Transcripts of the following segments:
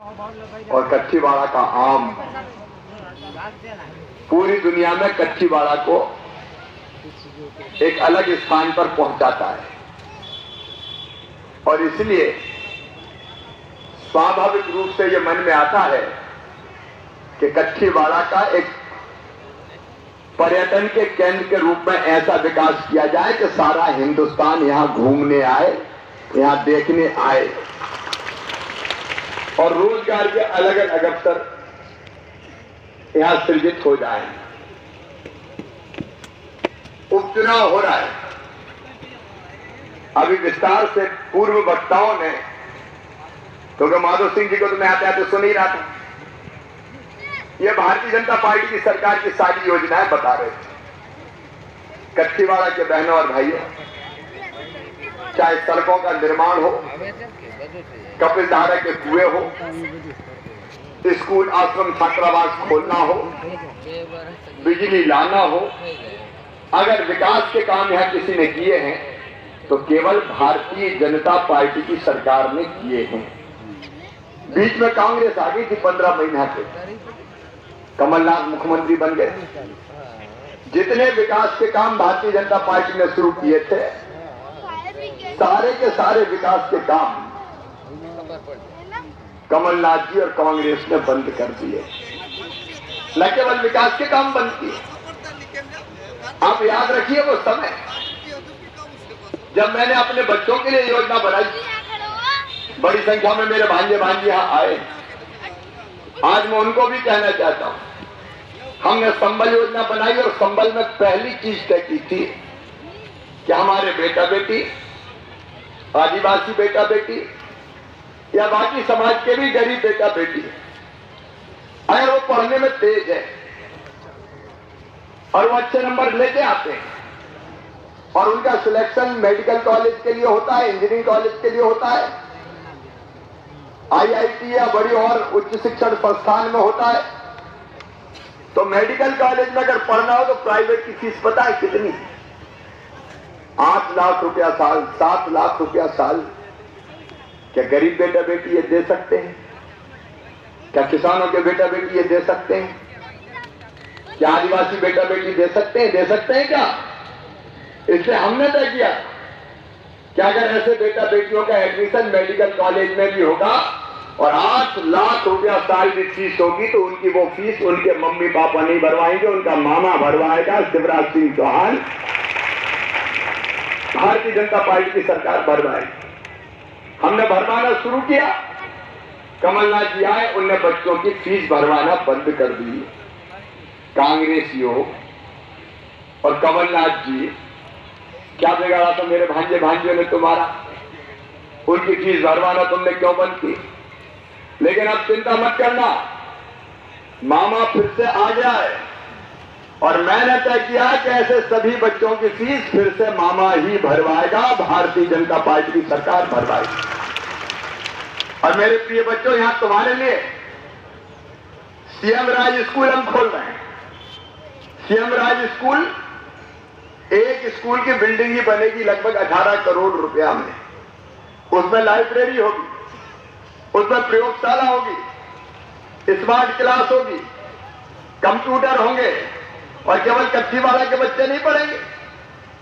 और कच्चीवाड़ा का आम पूरी दुनिया में कच्चीवाड़ा को एक अलग स्थान पर पहुंचाता है। और इसलिए स्वाभाविक रूप से ये मन में आता है कि कच्चीवाड़ा का एक पर्यटन के केंद्र के रूप में ऐसा विकास किया जाए कि सारा हिंदुस्तान यहां घूमने आए, यहां देखने आए और रोजगार के अलग अलग अवसर यहां सृजित हो जाए। उपचुनाव हो रहा है। अभी विस्तार से पूर्व वक्ताओं ने, क्योंकि माधव सिंह जी को तो मैं आते आते सुन ही रहा था, यह भारतीय जनता पार्टी की सरकार की सारी योजनाएं बता रहे थे। कच्चीवाड़ा के बहनों और भाइयों, चाहे सड़कों का निर्माण हो, कपिलधारा के कुएं हो, स्कूल आश्रम छात्रावास खोलना हो, बिजली लाना हो, अगर विकास के काम यहां किसी ने किए हैं तो केवल भारतीय जनता पार्टी की सरकार ने किए हैं। बीच में कांग्रेस आ गई थी 15 महीना के, कमलनाथ मुख्यमंत्री बन गए। जितने विकास के काम भारतीय जनता पार्टी ने शुरू किए थे, सारे के सारे विकास के काम कमलनाथ जी और कांग्रेस ने बंद कर दिए। न केवल विकास के काम बंद किए, आप याद रखिए वो समय जब मैंने अपने बच्चों के लिए योजना बनाई, बड़ी संख्या में मेरे भांजे भांजी यहां आए। आज मैं उनको भी कहना चाहता हूं, हमने संबल योजना बनाई और संबल में पहली चीज तय की थी कि हमारे बेटा बेटी, आदिवासी बेटा बेटी या बाकी समाज के भी गरीब बेटा बेटी, अगर वो पढ़ने में तेज है और वो अच्छे नंबर लेके आते हैं और उनका सिलेक्शन मेडिकल कॉलेज के लिए होता है, इंजीनियरिंग कॉलेज के लिए होता है, आईआईटी या बड़ी और उच्च शिक्षण संस्थान में होता है, तो मेडिकल कॉलेज में अगर पढ़ना हो तो प्राइवेट की फीस पता है कितनी? 8 लाख रुपया साल, 7 लाख रुपया साल। क्या गरीब बेटा बेटी ये दे सकते हैं? क्या किसानों के बेटा बेटी ये दे सकते हैं? क्या आदिवासी बेटा बेटी दे सकते हैं? दे सकते हैं क्या? इसलिए हमने तय किया कि अगर ऐसे बेटा बेटियों का एडमिशन मेडिकल कॉलेज में भी होगा और 8 लाख रुपया साल की फीस होगी तो उनकी वो फीस उनके मम्मी पापा नहीं भरवाएंगे, उनका मामा भरवाएगा, शिवराज सिंह चौहान, भारतीय जनता पार्टी की सरकार भरवाएगी। हमने भरवाना शुरू किया, कमलनाथ जी आए, उनने बच्चों की फीस भरवाना बंद कर दी। कांग्रेसियों और कमलनाथ जी, क्या बिगाड़ा था मेरे भांजे भांजियों ने तुम्हारा? उनकी फीस भरवाना तुमने क्यों बंद की? लेकिन अब चिंता मत करना, मामा फिर से आ गया है और मैंने तय किया कि ऐसे सभी बच्चों की फीस फिर से मामा ही भरवाएगा, भारतीय जनता पार्टी की सरकार भरवाएगी। और मेरे प्रिय बच्चों, यहां तुम्हारे लिए सीएम राज स्कूल हम खोल रहे हैं। सीएम राज स्कूल, एक स्कूल की बिल्डिंग ही बनेगी लगभग 18 करोड़ रुपया में। उसमें लाइब्रेरी होगी, उसमें प्रयोगशाला होगी, स्मार्ट क्लास होगी, कंप्यूटर होंगे और केवल कच्चीवाड़ा के बच्चे नहीं पढ़ेंगे।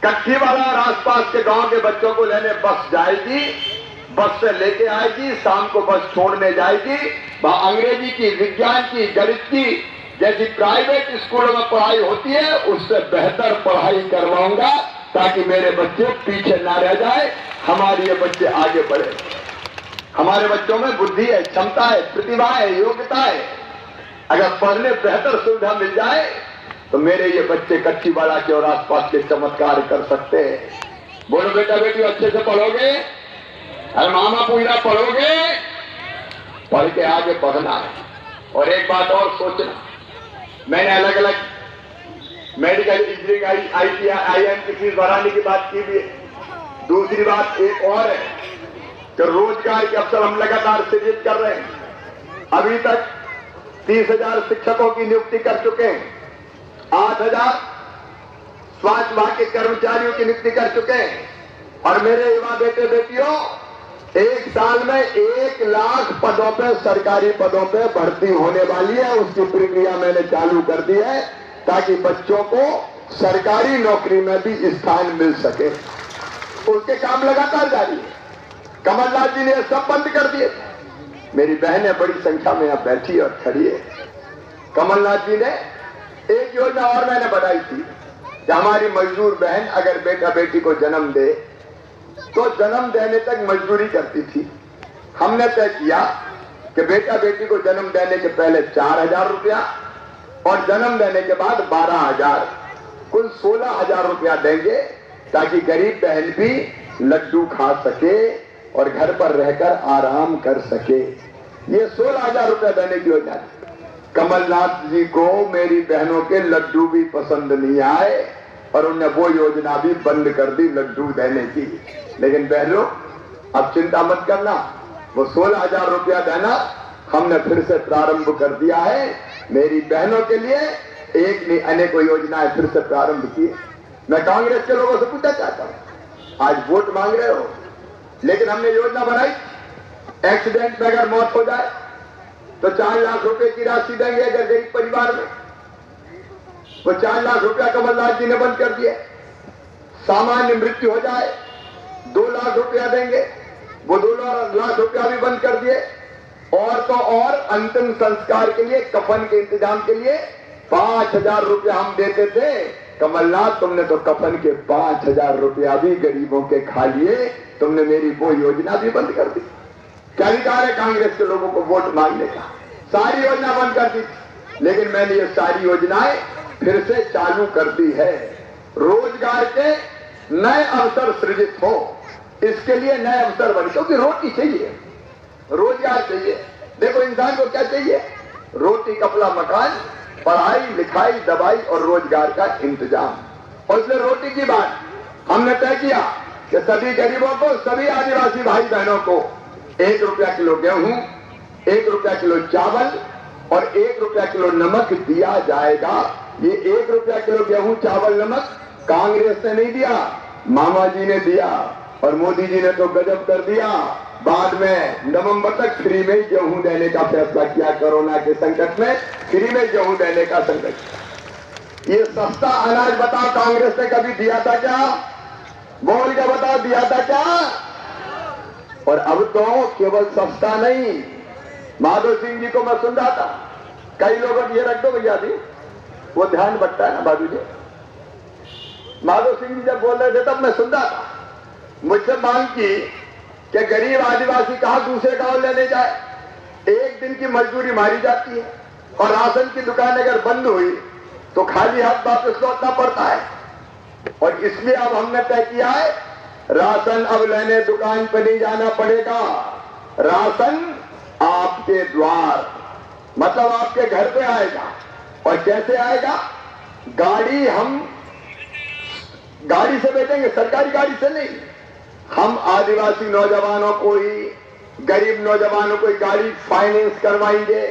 कच्चीवाड़ा और आसपास के गांव के बच्चों को लेने बस जाएगी, बस से लेके आएगी, शाम को बस छोड़ने जाएगी। वहां अंग्रेजी की, विज्ञान की, गणित की जैसी प्राइवेट स्कूलों में पढ़ाई होती है उससे बेहतर पढ़ाई करवाऊंगा ताकि मेरे बच्चे पीछे ना रह जाए, हमारे ये बच्चे आगे बढ़े। हमारे बच्चों में बुद्धि है, क्षमता है, प्रतिभा है, योग्यता है। अगर पढ़ने बेहतर सुविधा मिल जाए तो मेरे ये बच्चे कच्चीवाड़ा के और आसपास के चमत्कार कर सकते हैं। बोलो बेटा बेटी अच्छे से पढ़ोगे, अरे मामा पूरा पढ़ोगे, पढ़ के आगे बढ़ना है। और एक बात और सोचना, मैंने अलग अलग मेडिकल, इंजीनियरिंग, आईटीआई, आईएम की फीस बढ़ाने की बात की भी है। दूसरी बात एक और है कि रोजगार के अवसर हम लगातार सृजित कर रहे हैं। अभी तक 30,000 शिक्षकों की नियुक्ति कर चुके हैं, 8,000 स्वास्थ्य विभाग के कर्मचारियों की नियुक्ति कर चुके हैं। और मेरे युवा बेटे बेटियों, एक साल में 1 लाख पदों पे, सरकारी पदों पे भर्ती होने वाली है। उसकी प्रक्रिया मैंने चालू कर दी है ताकि बच्चों को सरकारी नौकरी में भी स्थान मिल सके। उसके काम लगातार जारी है। कमलनाथ जी ने सब बंद कर दिए। मेरी बहनें बड़ी संख्या में यहां बैठी और खड़ी है। कमलनाथ जी ने एक योजना और मैंने बनाई थी कि हमारी मजदूर बहन अगर बेटा बेटी को जन्म दे तो जन्म देने तक मजदूरी करती थी। हमने तय किया कि बेटा बेटी को जन्म देने के पहले 4,000 रुपया और जन्म देने के बाद 12,000, कुल 16,000 रुपया देंगे ताकि गरीब बहन भी लड्डू खा सके और घर पर रहकर आराम कर सके। ये 16,000 रुपया देने की योजना। कमलनाथ जी को मेरी बहनों के लड्डू भी पसंद नहीं आए और उन्होंने वो योजना भी बंद कर दी लड्डू देने की। लेकिन बहनों, अब चिंता मत करना, वो 16,000 रुपया देना हमने फिर से प्रारंभ कर दिया है। मेरी बहनों के लिए एक नहीं अनेकों योजनाएं फिर से प्रारंभ की। मैं कांग्रेस के लोगों से पूछना चाहता हूं, आज वोट मांग रहे हो, लेकिन हमने योजना बनाई, एक्सीडेंट में अगर मौत हो जाए तो 4 लाख रुपए की राशि देंगे अगर गरीब परिवार में। वो 4 लाख रुपया कमलनाथ जी ने बंद कर दिया। सामान्य मृत्यु हो जाए 2 लाख रुपया देंगे, वो 2 लाख रुपया भी बंद कर दिए। और तो और अंतिम संस्कार के लिए, कफन के इंतजाम के लिए 5,000 रुपया हम देते थे। कमलनाथ, तुमने तो कफन के 5,000 रुपया भी गरीबों के खा लिए। तुमने मेरी वो योजना भी बंद कर दी। क्या अधिकार है कांग्रेस के लोगों को वोट मांगने का? सारी योजना बंद कर दी, लेकिन मैंने ये सारी योजनाएं फिर से चालू कर दी है। रोजगार के नए अवसर सृजित हो, इसके लिए नए अवसर बने, क्योंकि रोटी चाहिए, रोजगार चाहिए। देखो, इंसान को क्या चाहिए? रोटी, कपड़ा, मकान, पढ़ाई लिखाई, दवाई और रोजगार का इंतजाम। और इसलिए रोटी की बात हमने तय किया कि सभी गरीबों को, सभी आदिवासी भाई बहनों को 1 रुपया किलो गेहूं, 1 रुपया किलो चावल और 1 रुपया किलो नमक दिया जाएगा। ये 1 रुपया किलो गेहूं, चावल, नमक कांग्रेस ने नहीं दिया, मामा जी ने दिया। और मोदी जी ने तो गजब कर दिया, बाद में नवंबर तक फ्री में गेहूं देने का फैसला किया। कोरोना के संकट में फ्री में गेहूं देने का संकट। ये सस्ता अनाज बताओ, कांग्रेस ने कभी दिया था क्या? बोल के बताओ, दिया था क्या? और अब तो केवल सस्ता नहीं, माधो सिंह जी को मैं सुन रहा था, कई लोगों ये रख दो भैया जी, वो ध्यान बटता है ना बाबू जी। माधो सिंह जी जब बोल रहे थे तब मैं सुन रहा था, मुझसे मांग की कि गरीब आदिवासी कहां दूसरे गांव लेने जाए, 1 दिन की मजदूरी मारी जाती है और राशन की दुकान अगर बंद हुई तो खाली हाथ वापस लौटना पड़ता है। और इसलिए अब हमने तय किया है, राशन अब लेने दुकान पर नहीं जाना पड़ेगा, राशन आपके द्वार, मतलब आपके घर पे आएगा। और कैसे आएगा? गाड़ी, हम गाड़ी से भेजेंगे, सरकारी गाड़ी से नहीं। हम आदिवासी नौजवानों को ही, गरीब नौजवानों को गाड़ी फाइनेंस करवाएंगे,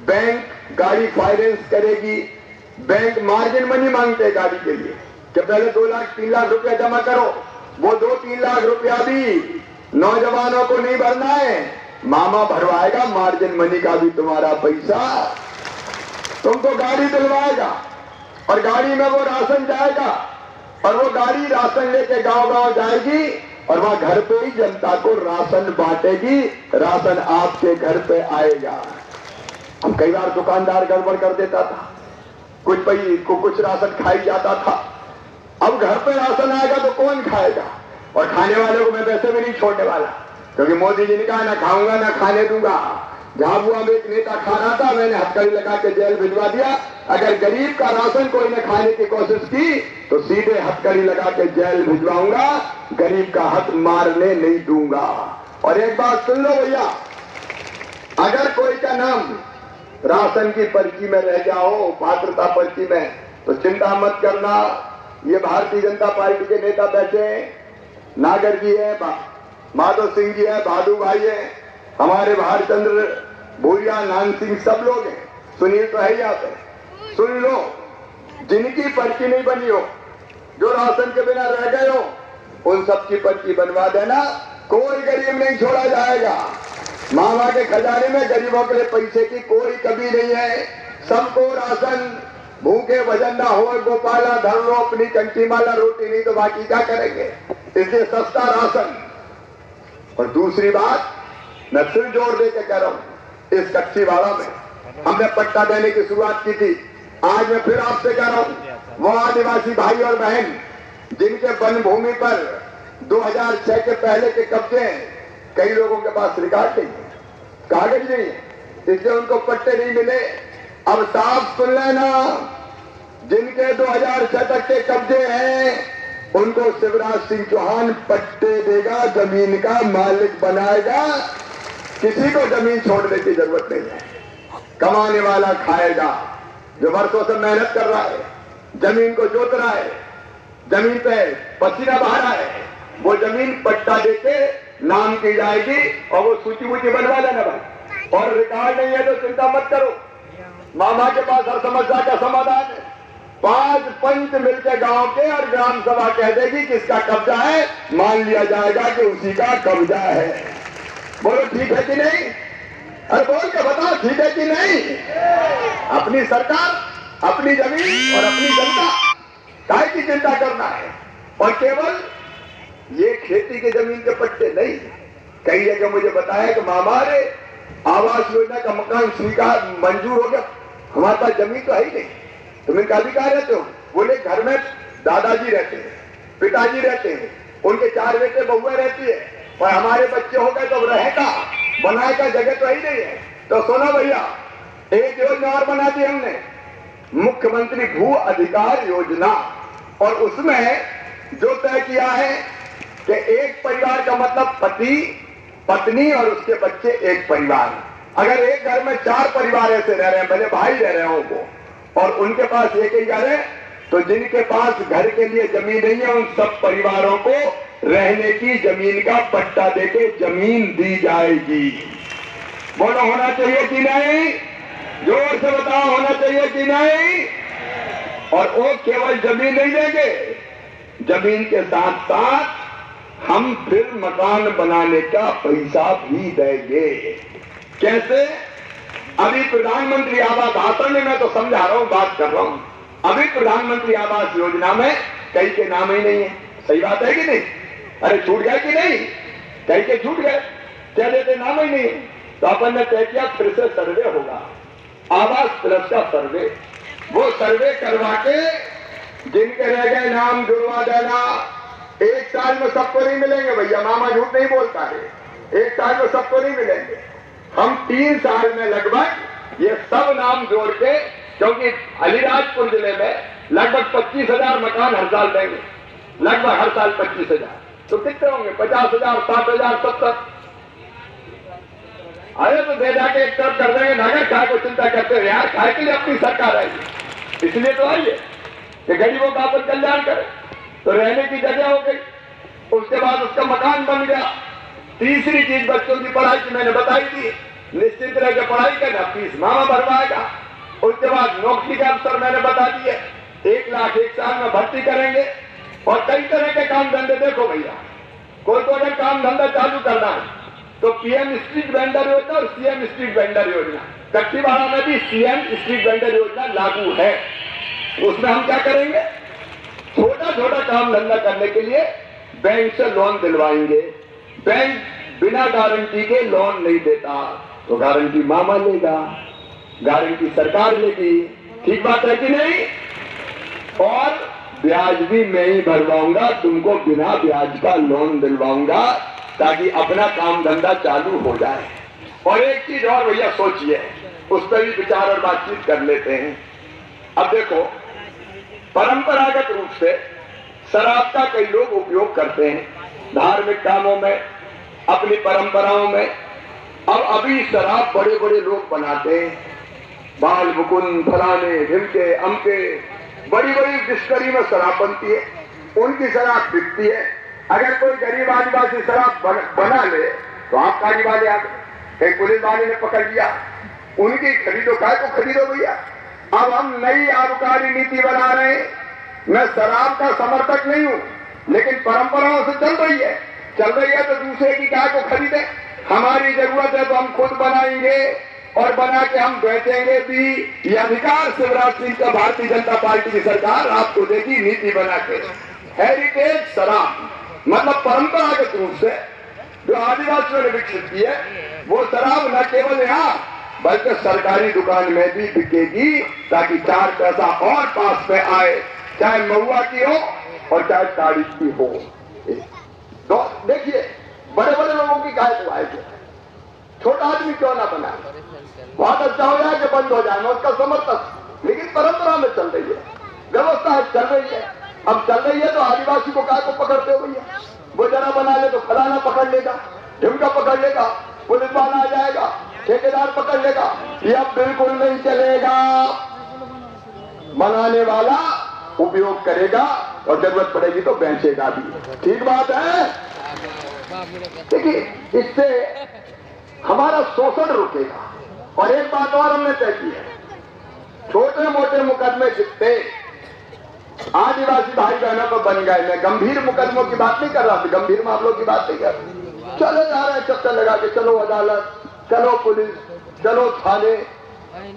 बैंक गाड़ी फाइनेंस करेगी। बैंक मार्जिन मनी मांगते हैं गाड़ी के लिए कि पहले 2 लाख 3 लाख रुपया जमा करो। वो 2-3 लाख रुपया भी नौजवानों को नहीं भरना है, मामा भरवाएगा मार्जिन मनी का भी तुम्हारा पैसा, तुमको गाड़ी दिलवाएगा और गाड़ी में वो राशन जाएगा और वो गाड़ी राशन लेके गांव-गांव जाएगी और वहां घर पे ही जनता को राशन बांटेगी, राशन आपके घर पे आएगा। हम कई बार दुकानदार गड़बड़ कर देता था, कुछ राशन खाई जाता था। अब घर पे राशन आएगा तो कौन खाएगा? और खाने वाले को मैं वैसे भी नहीं छोड़ने वाला, क्योंकि मोदी जी ने कहा ना खाऊंगा ना खाने दूंगा। झाबुआ में एक नेता खा रहा था, मैंने हथकड़ी लगा के जेल भिजवा दिया। अगर गरीब का राशन कोई ने खाने की कोशिश की तो सीधे हथकड़ी लगा के जेल भिजवाऊंगा, गरीब का हाथ मारने नहीं दूंगा। और एक बात सुन लो भैया, अगर कोई का नाम राशन की पर्ची में रह जाओ, पात्रता पर्ची में, तो चिंता मत करना। ये भारतीय जनता पार्टी के नेता बैठे हैं, नागर जी है, माधव सिंह जी है, भादू भाई है, हमारे भारचंद्र भूरिया, नान सिंह, सब लोग हैं, सुनील तो है यहाँ पे। सुन लो, जिनकी पर्ची नहीं बनी हो, जो राशन के बिना रह गए हो, उन सबकी पर्ची बनवा देना कोई गरीब नहीं छोड़ा जाएगा। मामा के खजाने में गरीबों के लिए पैसे की कोई कमी नहीं है। सबको राशन, भूखे भजन ना हो, गोपाला धर लो अपनी कंठी माला, रोटी नहीं तो बाकी क्या करेंगे, इसलिए सस्ता राशन। और दूसरी बात मैं फिर जोर दे के कह रहा हूं, इस कच्चीवाड़ा में हमने पट्टा देने की शुरुआत की थी। आज मैं फिर आपसे कह रहा हूं, वो आदिवासी भाई और बहन जिनके वन भूमि पर 2006 के पहले के कब्जे हैं, कई लोगों के पास रिकॉर्ड नहीं है, कागज नहीं है, इसलिए उनको पट्टे नहीं मिले। अब साफ सुन लेना, जिनके 2006 तक के कब्जे हैं उनको शिवराज सिंह चौहान पट्टे देगा, जमीन का मालिक बनाएगा। किसी को जमीन छोड़ने की जरूरत नहीं है। कमाने वाला खाएगा, जो वर्षों से मेहनत कर रहा है, जमीन को जोत रहा है, जमीन पे पसीना बहा रहा है, वो जमीन पट्टा देके नाम की जाएगी और वो सूची वूची बनवा लेना भाई। और रिकॉर्ड नहीं है तो चिंता मत करो, मामा के पास हर समस्या का समाधान है। 5 पंच मिलकर गांव के और ग्राम सभा कह देगी किसका कब्जा है, मान लिया जाएगा कि उसी का कब्जा है। बोलो ठीक है कि नहीं? अरे बोल के बताओ ठीक है कि नहीं? अपनी सरकार, अपनी जमीन और अपनी जनता, काय की चिंता करना है। और केवल ये खेती की जमीन के पट्टे नहीं, कई जगह मुझे बताया कि मामा रे आवास योजना का मकान स्वीकार मंजूर हो गया, हमारे पास जमीन तो है ही नहीं, तुम इनका अधिकार रहते हो। बोले घर में दादाजी रहते हैं, पिताजी रहते हैं, उनके 4 बेटे बहुएं रहती है, और हमारे बच्चे हो गए तो रहेगा, बनाए का जगह तो ही नहीं है। तो सुनो भैया, एक योजना और बना दी हमने, मुख्यमंत्री भू अधिकार योजना, और उसमें जो तय किया है कि एक परिवार का मतलब पति, पत्नी और उसके बच्चे एक परिवार। अगर एक घर में 4 परिवार ऐसे रह रहे हैं, भले भाई रह रहे हो वो, और उनके पास एक ही घर है, तो जिनके पास घर के लिए जमीन नहीं है उन सब परिवारों को रहने की जमीन का पट्टा देके जमीन दी जाएगी। बोलो होना चाहिए कि नहीं? जोर से बताओ होना चाहिए कि नहीं? और वो केवल जमीन नहीं देंगे, जमीन के साथ साथ हम फिर मकान बनाने का पैसा भी देंगे। कैसे? अभी प्रधानमंत्री आवास भाषण में मैं तो समझा रहा हूं, बात कर रहा हूं, अभी प्रधानमंत्री आवास योजना में कई के नाम ही नहीं है। सही बात है कि नहीं? अरे छूट गया कि नहीं? कई के छूट गए, क्या देते नाम ही नहीं। तो अपन ने तय किया फिर से सर्वे होगा, आवास प्लस का सर्वे। वो सर्वे करवा के जिनके रह गए नाम जुड़वा देना। 1 साल में सबको नहीं मिलेंगे भैया, मामा झूठ नहीं बोलता है, 1 साल में सबको नहीं मिलेंगे। हम 3 साल में लगभग ये सब नाम जोड़ के, क्योंकि अलीराजपुर जिले में लगभग 25,000 मकान हर साल देंगे, लगभग हर साल 25,000, तो कितने होंगे? 50,000, 60,000, 70। अरे तो दे जाके एक तरफ कर देंगे, नगर खाए को चिंता करते हैं यार, खाए के लिए अपनी सरकार आएगी, इसलिए तो आइए कि गरीबों का अपन कल्याण करे। तो रहने की जगह हो गई, उसके बाद उसका मकान बन गया। तीसरी चीज बच्चों की पढ़ाई की मैंने बताई थी, निश्चित तरह की पढ़ाई करना, फीस मामा भरवाएगा। उसके बाद नौकरी के अवसर मैंने बता दिए, 1 लाख 1 साल में भर्ती करेंगे। और कई तरह के काम धंधे, देखो भैया, कोई तो अगर काम धंधा चालू करना है तो पीएम स्ट्रीट वेंडर योजना और सीएम स्ट्रीट वेंडर योजना, कच्चीवाड़ा में भी सीएम स्ट्रीट वेंडर योजना लागू है। उसमें हम क्या करेंगे? छोटा छोटा काम धंधा करने के लिए बैंक से लोन दिलवाएंगे। बैंक बिना गारंटी के लोन नहीं देता, तो गारंटी मामा लेगा, गारंटी सरकार लेगी। ठीक बात है कि नहीं? और ब्याज भी मैं ही भरवाऊंगा, तुमको बिना ब्याज का लोन दिलवाऊंगा, ताकि अपना काम धंधा चालू हो जाए। और एक चीज और भैया सोचिए, उस पर भी विचार और बातचीत कर लेते हैं। अब देखो, परंपरागत रूप से शराब का कई लोग उपयोग करते हैं धार्मिक कामों में, अपनी परंपराओं में। अब अभी शराब बड़े बड़े लोग बनाते हैं, बाल मुकुंद, फलाने ढिमके अमके, बड़ी बड़ी डिस्करी में शराब बनती है, उनकी शराब बिकती है। अगर कोई गरीब आदिवासी शराब बना ले तो आप काजी वाले आ गए, कई पुलिस वाले ने पकड़ लिया, उनकी खरीदो, काय को खरीदो भैया। अब हम नई आबकारी नीति बना रहे हैं। मैं शराब का समर्थक नहीं हूं, लेकिन परंपराओं से चल रही है। चल रही है तो दूसरे की गाय को खरीदे। हमारी जरूरत है तो हम खुद बनाएंगे और बना के हम बेचेंगे भी। ये अधिकार शिवराज सिंह का भारतीय जनता पार्टी की सरकार आपको देगी नीति बना के। हेरिटेज शराब मतलब परंपरागत रूप से जो आदिवासियों ने विकसित की है वो शराब न केवल यहाँ बल्कि सरकारी दुकान में भी बिकेगी ताकि 4 पैसा और पास में आए, चाहे महुआ की हो और चाहे ताड़ी की हो। तो देखिए बड़े बड़े लोगों की गाय दुआई है, छोटा आदमी क्यों ना बना, बहुत अच्छा हो जाए कि बंद हो जाए, मैं उसका समर्थक। लेकिन परंपरा में चल रही है, व्यवस्था चल रही है। अब चल रही है तो आदिवासी को गाय को पकड़ते हो भैया, वो जरा बना ले तो फलाना पकड़ लेगा, ढिमका पकड़ लेगा, पुलिस वाला आ जाएगा, ठेकेदार पकड़ लेगा। ये अब बिल्कुल नहीं चलेगा। बनाने वाला उपयोग करेगा और जरूरत पड़ेगी तो बेचेगा भी। ठीक बात है। देखिए इससे हमारा शोषण रुकेगा। और एक बात और हमने तय की है, छोटे मोटे मुकदमे जितने आदिवासी भाई बहनों को बन गए, मैं गंभीर मुकदमों की बात नहीं कर रहा, गंभीर मामलों की बात नहीं कर रहा। चले जा रहे हैं चक्कर लगा के, चलो अदालत, चलो पुलिस, चलो थाने,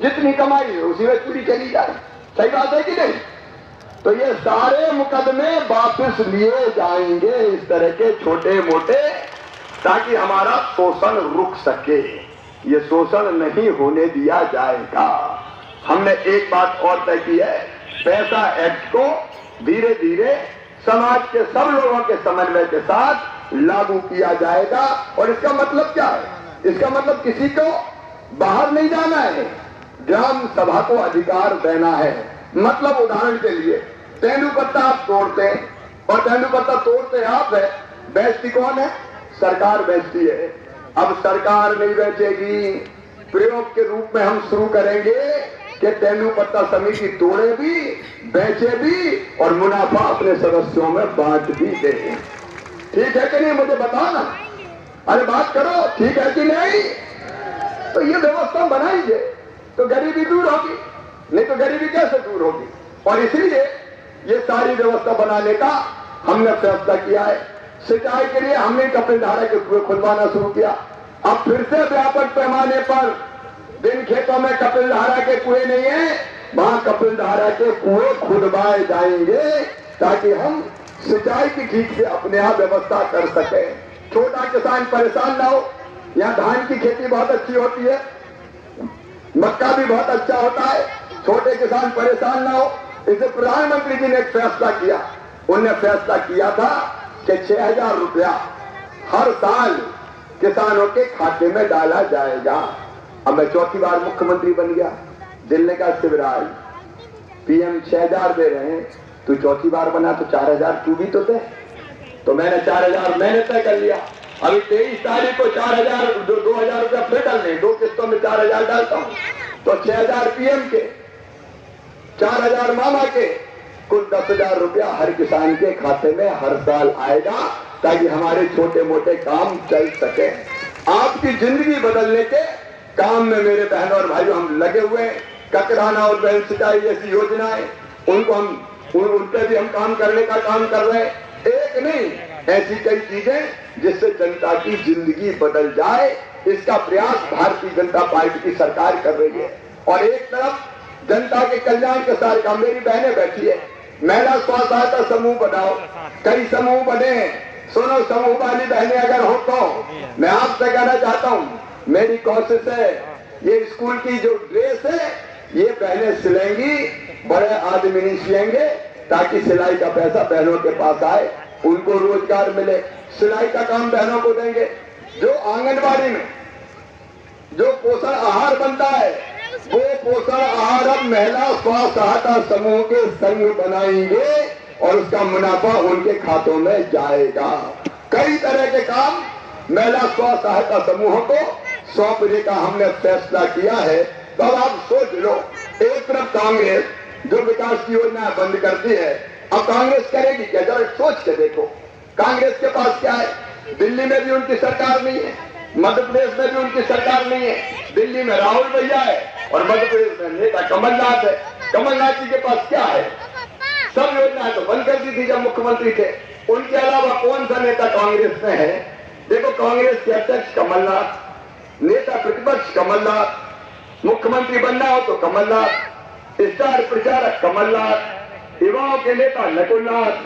जितनी कमाई है उसी में पूरी चली जाए। सही बात है कि नहीं? तो ये सारे मुकदमे वापस लिए जाएंगे इस तरह के छोटे मोटे, ताकि हमारा शोषण रुक सके। ये शोषण नहीं होने दिया जाएगा। हमने एक बात और तय की है, पैसा एक्ट को धीरे धीरे समाज के सब लोगों के समन्वय के साथ लागू किया जाएगा। और इसका मतलब क्या है? इसका मतलब किसी को बाहर नहीं जाना है, ग्राम सभा को अधिकार देना है। मतलब उदाहरण के लिए तेंदुपत्ता आप तोड़ते हैं और तेंदुपत्ता तोड़ते आप है, बेचती कौन है? सरकार बेचती है। अब सरकार नहीं बेचेगी, प्रयोग के रूप में हम शुरू करेंगे कि तेंदुपत्ता समिति तोड़े भी, बेचे भी और मुनाफा अपने सदस्यों में बांट भी दे। ठीक है कि नहीं? मुझे बताओ ना, अरे बात करो, ठीक है कि नहीं? तो ये व्यवस्था बनाएंगे तो गरीबी दूर होगी, नहीं तो गरीबी कैसे दूर होगी? और इसलिए ये सारी व्यवस्था बनाने का हमने फैसला किया है। सिंचाई के लिए हमने कपिलधारा के कुएं खुदवाना शुरू किया। अब फिर से व्यापक पैमाने पर जिन खेतों में कपिलधारा के कुएं नहीं है, वहां कपिलधारा के कुएं खुदवाए जाएंगे ताकि हम सिंचाई की ठीक से अपने आप व्यवस्था कर सके। छोटा किसान परेशान ना हो। यहाँ धान की खेती बहुत अच्छी होती है, मक्का भी बहुत अच्छा होता है, छोटे किसान परेशान ना हो। इसे प्रधानमंत्री जी ने एक फैसला किया। उन्होंने फैसला किया था कि 6000 रुपया हर साल किसानों के खाते में डाला जाएगा। अब मैं चौथी बार मुख्यमंत्री बन गया, दिल ने कहा शिवराज पीएम 6000 दे रहे हैं, तू चौथी बार बना तो 4000 तू भी तो दे। तो मैंने 4000 मैंने तय कर लिया। अभी 23 तारीख को 4000 2000 रुपया फिर डालने, 2 किस्तों में 4000 डालता हूँ। तो 6000 पीएम के, 4000 मामा के, कुल 10,000 रुपया हर किसान के खाते में हर साल आएगा ताकि हमारे छोटे मोटे काम चल सके। आपकी जिंदगी बदलने के काम में मेरे बहनों और भाइयों हम लगे हुए हैं। ककराना और बहन सिंचाई जैसी योजनाएं, उनको हम उन पर भी हम काम करने का काम कर रहे हैं। एक नहीं, ऐसी कई चीजें जिससे जनता की जिंदगी बदल जाए, इसका प्रयास भारतीय जनता पार्टी की सरकार कर रही है। और एक तरफ जनता के कल्याण के सारे काम, मेरी बहनें बैठी है, महिला स्व सहायता समूह बनाओ, कई समूह बने। सुनो, समूह वाली बहनें अगर हो तो मैं आपसे कहना चाहता हूँ, मेरी कोशिश है ये स्कूल की जो ड्रेस है ये बहनें सिलेंगी, बड़े आदमी नहीं सिलेंगे, ताकि सिलाई का पैसा बहनों के पास आए, उनको रोजगार मिले। सिलाई का काम बहनों को देंगे। जो आंगनबाड़ी में जो पोषण आहार बनता है, वो पोषण आहार अब महिला स्व सहायता समूह के संघ बनाएंगे और उसका मुनाफा उनके खातों में जाएगा। कई तरह के काम महिला स्व सहायता समूहों को सौंपने का हमने फैसला किया है। तो अब आप सोच लो, एक तरफ कांग्रेस जो विकास की योजना बंद करती है, अब कांग्रेस करेगी क्या? जरा सोच के देखो, कांग्रेस के पास क्या है? दिल्ली में भी उनकी सरकार नहीं है, मध्य प्रदेश में भी उनकी सरकार नहीं है। दिल्ली में राहुल भैया है और मध्य प्रदेश में नेता कमलनाथ है। कमलनाथ जी के पास क्या है? सब योजनाएं तो बंद कर दी थी जब मुख्यमंत्री थे। उनके अलावा कौन सा नेता कांग्रेस में है? देखो, कांग्रेस के अध्यक्ष कमलनाथ, नेता प्रतिपक्ष कमलनाथ, मुख्यमंत्री बनना हो तो कमलनाथ, स्टार प्रचारक कमलनाथ, युवाओं के नेता नकुलनाथ,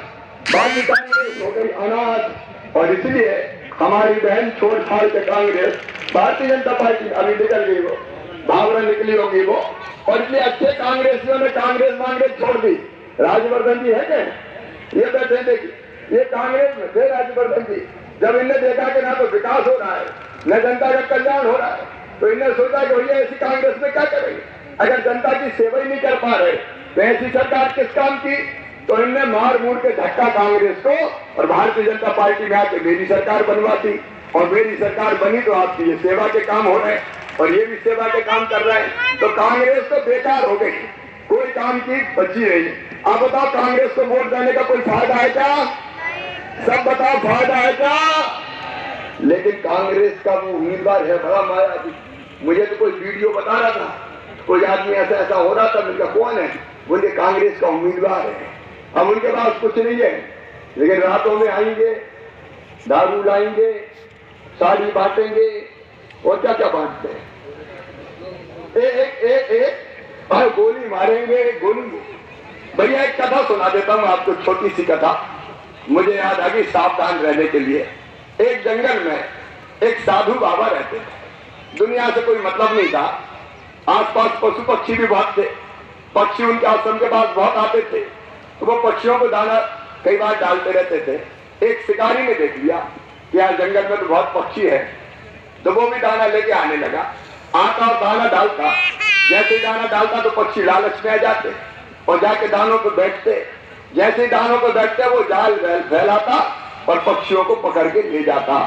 बाकी कांग्रेस हो गई अनाथ। और इसलिए हमारी बहन छोड़ छाड़ के कांग्रेस, भारतीय जनता पार्टी अभी निकल गई, वो भावना निकली होगी वो। और इसलिए अच्छे कांग्रेसियों ने कांग्रेस मांग्रेस छोड़ दी। राजवर्धन जी है क्या? ये बैठे देखिए, ये कांग्रेस में थे राजवर्धन जी। जब इन्हें देखा कि ना तो विकास हो रहा है न जनता का कल्याण हो रहा है, तो इन्हें सोचा कि भैया ऐसी कांग्रेस में क्या करेंगे, अगर जनता की सेवा ही नहीं कर पा रहे तो ऐसी सरकार किस काम की। तो इनने मार मूर के धक्का कांग्रेस को और भारतीय जनता पार्टी में आके मेरी सरकार बनवाती, और मेरी सरकार बनी तो आपकी ये सेवा के काम हो रहे हैं और ये भी सेवा के काम कर रहे हैं। तो कांग्रेस तो बेकार हो गई, कोई काम की बची नहीं। आप बताओ, कांग्रेस को वोट देने का कोई फायदा है क्या? सब बताओ, फायदा है क्या? लेकिन कांग्रेस का वो उम्मीदवार है बड़ा मायावी। मुझे तो कोई वीडियो बता रहा था, कोई आदमी ऐसा ऐसा हो रहा था, मैंने कहा कौन है? बोले कांग्रेस का उम्मीदवार है। अब उनके पास कुछ नहीं है, लेकिन रातों में आएंगे, दारू लाएंगे, साड़ी बांटेंगे और क्या क्या बांटते हैं, एक गोली मारेंगे, गोली। भैया एक कथा सुना देता हूं आपको, छोटी सी कथा, मुझे याद आ गई सावधान रहने के लिए। एक जंगल में एक साधु बाबा रहते थे, दुनिया से कोई मतलब नहीं था, आसपास पशु पक्षी भी बहुत थे, पक्षी उनके आश्रम के पास बहुत आते थे, तो वो पक्षियों को दाना कई बार डालते रहते थे। एक शिकारी ने देख लिया कि यार जंगल में तो बहुत पक्षी है, तो वो भी दाना लेके आने लगा, आता और दाना डालता। जैसे ही दाना डालता तो पक्षी लालच में आ जाते और जाके दानों पर बैठते। जैसे ही दानों पर बैठते वो जाल फैलाता और पक्षियों को पकड़ के ले जाता।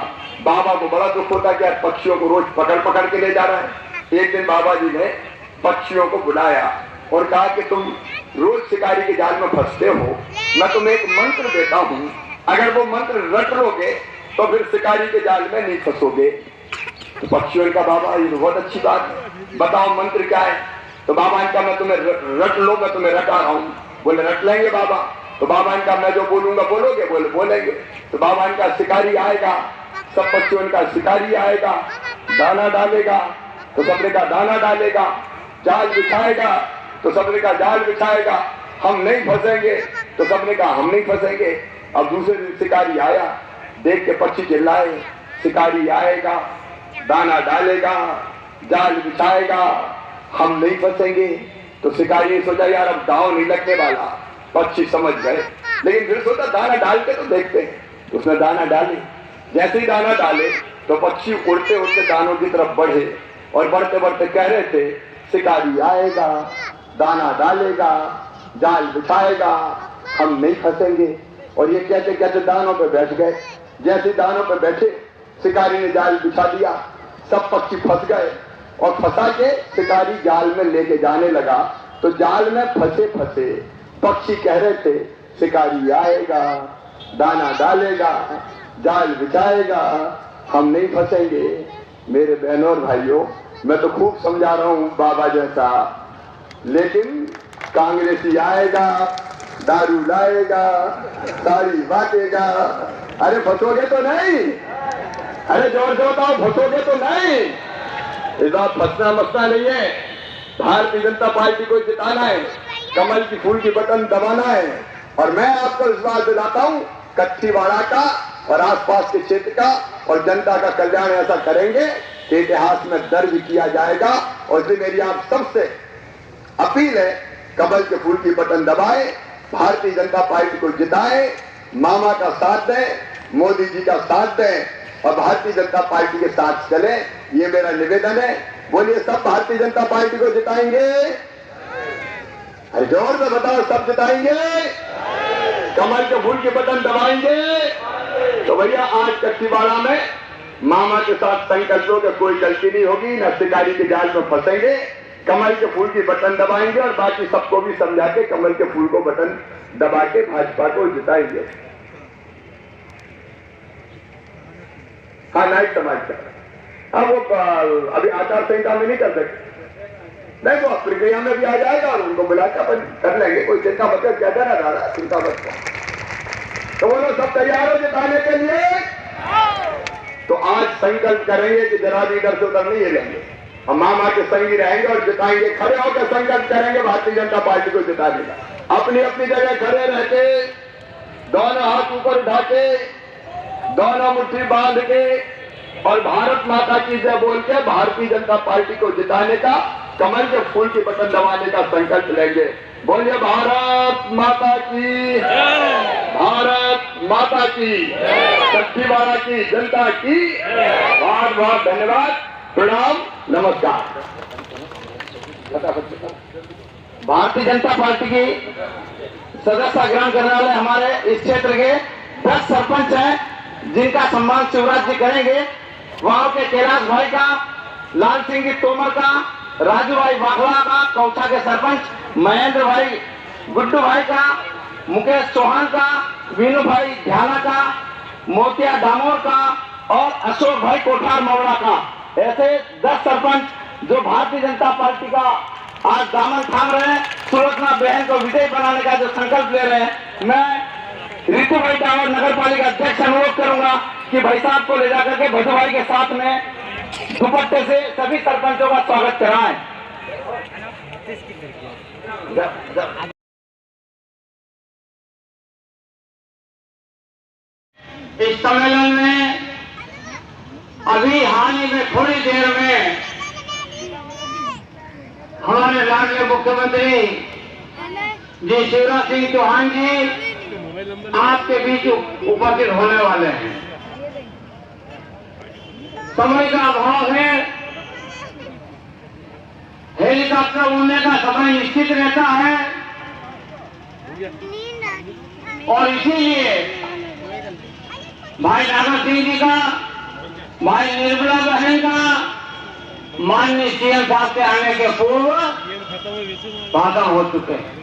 बाबा को बड़ा दुख होता कि यार पक्षियों को रोज पकड़ पकड़ के ले जा रहा है। एक दिन बाबा जी ने पक्षियों को बुलाया और कहा कि तुम रोज शिकारी के जाल में फंसते हो, मैं तुम्हें एक मंत्र देता हूं, अगर वो मंत्र रट लोगे तो फिर शिकारी के जाल में नहीं फंसोगे। तो पक्षियों का बाबा ये बहुत अच्छी बात है, बताओ मंत्र क्या है? तो बाबा इनका मैं तुम्हें रट लो, मैं तुम्हें रटा रहा हूँ। बोले रट लेंगे बाबा। तो बाबा इनका मैं जो बोलूंगा बोलोगे? बोले बोलेंगे। तो बाबा इनका शिकारी आएगा, सब पक्षियों का शिकारी आएगा, दाना डालेगा तो सबने का दाना डालेगा, जाल बिछाएगा तो सबने का जाल बिछाएगा, हम नहीं फंसेंगे तो सबने का हम नहीं फंसेंगे। अब दूसरे दिन शिकारी आया, देख के पक्षी चिल्लाए, शिकारी आएगा, दाना डालेगा, जाल बिछाएगा, हम नहीं फंसेंगे। तो शिकारी ने सोचा यार अब दांव नहीं लगने वाला, पक्षी समझ गए, लेकिन फिर सोचा दाना डाल के तो देखते हैं। तो उसने दाना डाले, जैसे ही दाना डाले तो पक्षी उड़ते उड़ते दानों की तरफ बढ़े और बढ़ते बढ़ते कह रहे थे शिकारी आएगा, दाना डालेगा, जाल बिछाएगा, हम नहीं फंसेंगे। और ये कहते कहते दानों पे बैठ गए। जैसे दानों पे बैठे शिकारी ने जाल बिछा दिया, सब पक्षी फंस गए और फंसा के शिकारी जाल में लेके जाने लगा। तो जाल में फंसे फंसे पक्षी कह रहे थे शिकारी आएगा, दाना डालेगा, जाल बिछाएगा, हम नहीं फंसेंगे। मेरे बहनों और भाइयों, मैं तो खूब समझा रहा हूं बाबा जैसा, लेकिन कांग्रेसी आएगा, दारू लाएगा, साड़ी बांटेगा। अरे फंसोगे तो नहीं? अरे जोर से बताओ, फंसोगे तो नहीं? इस बात फंसना मसना नहीं है। भारतीय जनता पार्टी को जिताना है, कमल की फूल की बटन दबाना है। और मैं आपको इस बात दिलाता हूं, कच्चीवाड़ा का और आसपास के क्षेत्र का और जनता का कल्याण ऐसा करेंगे कि इतिहास में दर्ज किया जाएगा। और इसलिए मेरी आप सबसे अपील है, कमल के फूल की बटन दबाए, भारतीय जनता पार्टी को जिताए, मामा का साथ दें, मोदी जी का साथ दें और भारतीय जनता पार्टी के साथ चले। ये मेरा निवेदन है। बोलिए, सब भारतीय जनता पार्टी को जिताएंगे? अरे जोर से बताओ, सब जिताएंगे? कमल के फूल के बटन दबाएंगे? तो भैया आज कच्चीवाड़ा में मामा के साथ संकल्प लो कि कोई गलती नहीं होगी, न शिकारी के जाल में फंसेंगे, कमल के फूल की बटन दबाएंगे और बाकी सबको भी समझा के कमल के फूल को बटन दबा के भाजपा को जिताएंगे। हाँ, नाइट समाज का अब वो अभी आचार संहिता में नहीं कर सकते, नहीं वो प्रक्रिया में भी आ जाएगा और उनको बुला के अपन कर लेंगे, कोई चिंता मत कर, कहता ना दादा चिंता मत कर। तो वो लोग सब तैयार हो जिताने के लिए। तो आज संकल्प करेंगे कि जरा भी इधर से उधर नहीं हिलेंगे, हम मामा के संगी रहेंगे और जिताएंगे। खड़े होकर संकल्प करेंगे भारतीय जनता पार्टी को जिताने का। अपनी अपनी जगह खड़े रहते, दोनों हाथ ऊपर उठा के, दोनों मुट्ठी बांध के और भारत माता की जय बोल के भारतीय जनता पार्टी को जिताने का, कमल के फूल की बटन दबाने का संकल्प लेंगे। बोलिए भारत माता की, भारत माता की, छत्तीसगढ़ की जनता की बहुत बहुत धन्यवाद, प्रणाम, नमस्कार। भारतीय जनता पार्टी की सदस्य ग्रहण करने वाले हमारे इस क्षेत्र के 10 सरपंच हैं जिनका सम्मान शिवराज जी करेंगे। वहां के कैलाश भाई का, लाल सिंह जी तोमर का, राजू भाई बाघला का, कौथा के सरपंच महेंद्र भाई गुड्डू भाई का, मुकेश चौहान का, वीनू भाई ध्याना का, मोतिया दामोर का और अशोक भाई कोठार मवड़ा का। ऐसे 10 सरपंच जो भारतीय जनता पार्टी का आज दामन थाम रहे हैं, सुलोचना बहन को विजयी बनाने का जो संकल्प ले रहे हैं। मैं ऋतु भाई टावर नगर पालिका अध्यक्ष अनुरोध करूंगा कि भाई साहब को ले जाकर के भजू भाई के साथ में दुपट्टे से सभी सरपंचों का स्वागत कराएं। इस सम्मेलन में अभी हाल ही में थोड़ी देर में हमारे लाडले मुख्यमंत्री जी शिवराज सिंह चौहान जी आपके बीच उपस्थित होने वाले हैं। समय का अभाव है, हेलीकॉप्टर उड़ने का समय निश्चित रहता है और इसीलिए भाई नागर सिंह जी का, भाई निर्मला बहन का माननीय सीएम साहब के आने के पूर्व भाषण हो चुके हैं।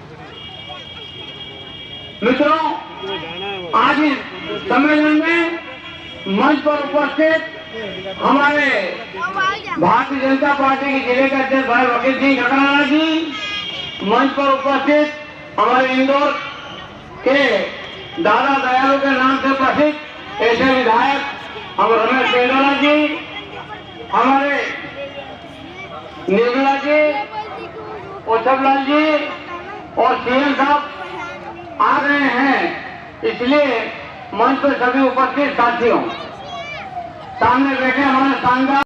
मित्रों, आज इस सम्मेलन में मंच पर उपस्थित हमारे भारतीय जनता पार्टी के जिले के अध्यक्ष भाई वकील सिंह नकराला जी, मंच पर उपस्थित हमारे इंदौर के दादा दयालु के नाम से प्रसिद्ध ऐसे विधायक हम रमेश पेंडोला जी, हमारे निर्मला जी, ओछबलाल जी और सीएम साहब आ रहे हैं। इसलिए मंच पर सभी उपस्थित साथियों, सामने बैठे हमारे शानदार